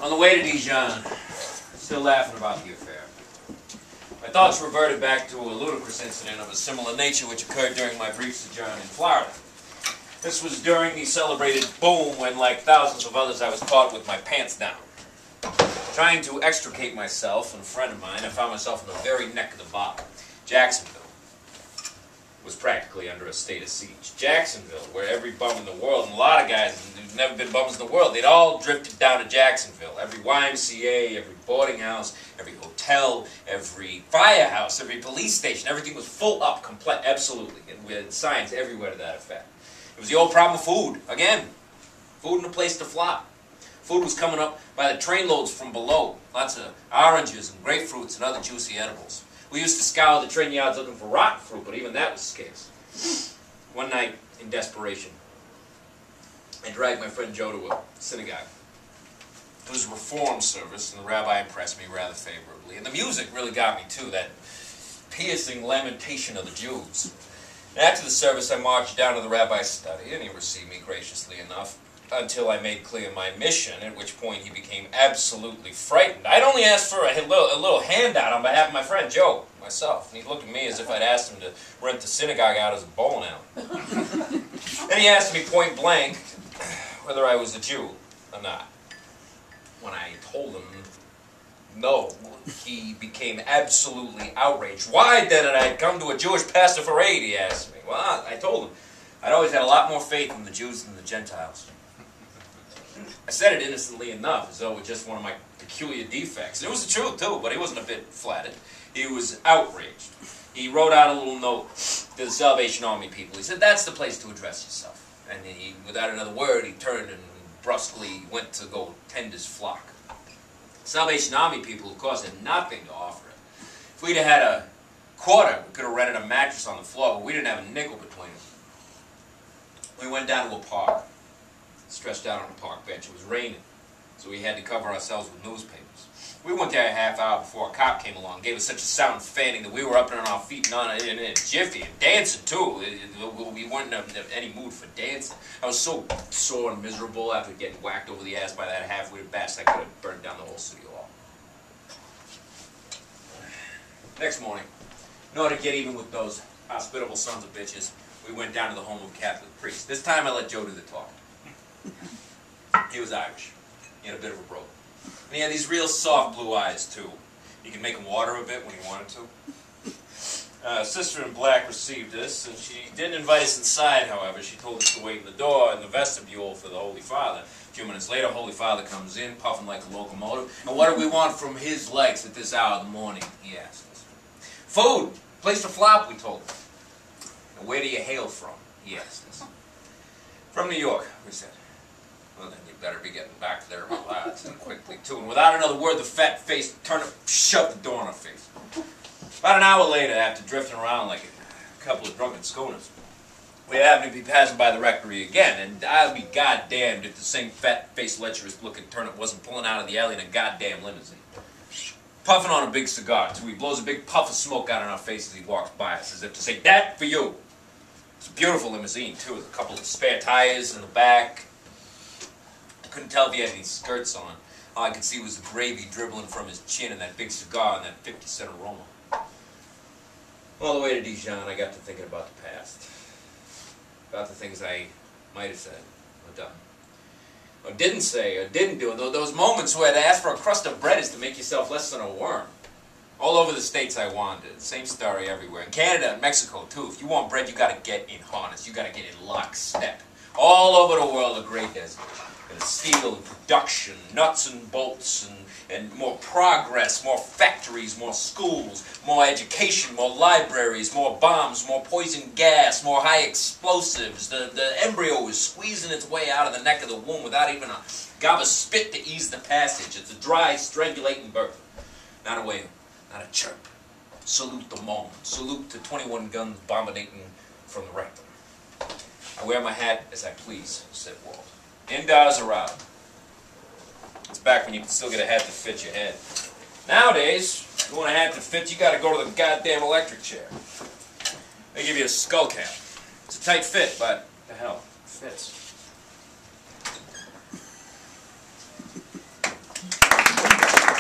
On the way to Dijon, still laughing about the affair. My thoughts reverted back to a ludicrous incident of a similar nature which occurred during my brief sojourn in Florida. This was during the celebrated boom when, like thousands of others, I was caught with my pants down. Trying to extricate myself and a friend of mine, I found myself in the very neck of the bottom. Jacksonville was practically under a state of siege. Jacksonville, where every bum in the world, and a lot of guys who've never been bums in the world, they'd all drifted down to Jacksonville. Every YMCA, every boarding house, every hotel, every firehouse, every police station, everything was full up, complete, absolutely. And we had signs everywhere to that effect. It was the old problem of food, again. Food and a place to flop. Food was coming up by the trainloads from below. Lots of oranges and grapefruits and other juicy edibles. We used to scour the train yards looking for rotten fruit, but even that was scarce. One night, in desperation, I dragged my friend Joe to a synagogue. It was a reform service, and the rabbi impressed me rather favorably. And the music really got me, too, that piercing lamentation of the Jews. And after the service, I marched down to the rabbi's study, and he received me graciously enough, until I made clear my mission, at which point he became absolutely frightened. I'd only asked for a little handout on behalf of my friend Joe, myself, and he looked at me as if I'd asked him to rent the synagogue out as a bowling alley. Then he asked me point blank whether I was a Jew or not. When I told him no, he became absolutely outraged. Why then had I come to a Jewish pastor for aid, he asked me. Well, I told him I'd always had a lot more faith in the Jews than the Gentiles. I said it innocently enough, as though it was just one of my peculiar defects. And it was the truth, too, but he wasn't a bit flattered. He was outraged. He wrote out a little note to the Salvation Army people. He said, that's the place to address yourself. And he, without another word, he turned and brusquely went to go tend his flock. Salvation Army people, of course, had nothing to offer it. If we'd have had a quarter, we could have rented a mattress on the floor, but we didn't have a nickel between us. We went down to a park. Stretched out on a park bench. It was raining, so we had to cover ourselves with newspapers. We went there a half hour before a cop came along, gave us such a sound fanning that we were up and on our feet and in a jiffy, and dancing too. We weren't in any mood for dancing. I was so sore and miserable after getting whacked over the ass by that half-witted bastard, I could have burned down the whole city hall. Next morning, in order to get even with those hospitable sons of bitches, we went down to the home of a Catholic priest. This time I let Joe do the talking. He was Irish. He had a bit of a brogue. And he had these real soft blue eyes, too. He could make them water a bit when he wanted to. Sister in black received us, and she didn't invite us inside, however. She told us to wait in the door in the vestibule for the Holy Father. A few minutes later, Holy Father comes in, puffing like a locomotive. And what do we want from his legs at this hour of the morning? He asked us. Food! Place to flop, we told him. And where do you hail from? He asked us. From New York, we said. Well, then you better be getting back there, my lads, and quickly, too. And without another word, the fat-faced turnip shoved the door in our face. About an hour later, after drifting around like a couple of drunken schooners, we happened to be passing by the rectory again, and I'll be goddamned if the same fat-faced, lecherous-looking turnip wasn't pulling out of the alley in a goddamn limousine. Puffing on a big cigar, too. He blows a big puff of smoke out in our face as he walks by us, as if to say, that for you. It's a beautiful limousine, too, with a couple of spare tires in the back. I couldn't tell if he had any skirts on. All I could see was the gravy dribbling from his chin and that big cigar and that 50-cent aroma. All the way to Dijon, I got to thinking about the past. About the things I might have said or done. Or didn't say or didn't do. Those moments where to ask for a crust of bread is to make yourself less than a worm. All over the states I wandered. Same story everywhere. In Canada and Mexico, too. If you want bread, you got to get in harness. You got to get in lockstep. All over the world, a great desert. And steel and production, nuts and bolts, and more progress, more factories, more schools, more education, more libraries, more bombs, more poison gas, more high explosives. The embryo is squeezing its way out of the neck of the womb without even a gob of spit to ease the passage. It's a dry, strangulating birth. Not a wail, not a chirp. Salute the moment. Salute to 21 guns bombarding from the rectum. I wear my hat as I please, said Walt. Indoors or out. It's back when you can still get a hat to fit your head. Nowadays, if you want a hat to fit, you gotta go to the goddamn electric chair. They give you a skull cap. It's a tight fit, but the hell, it fits.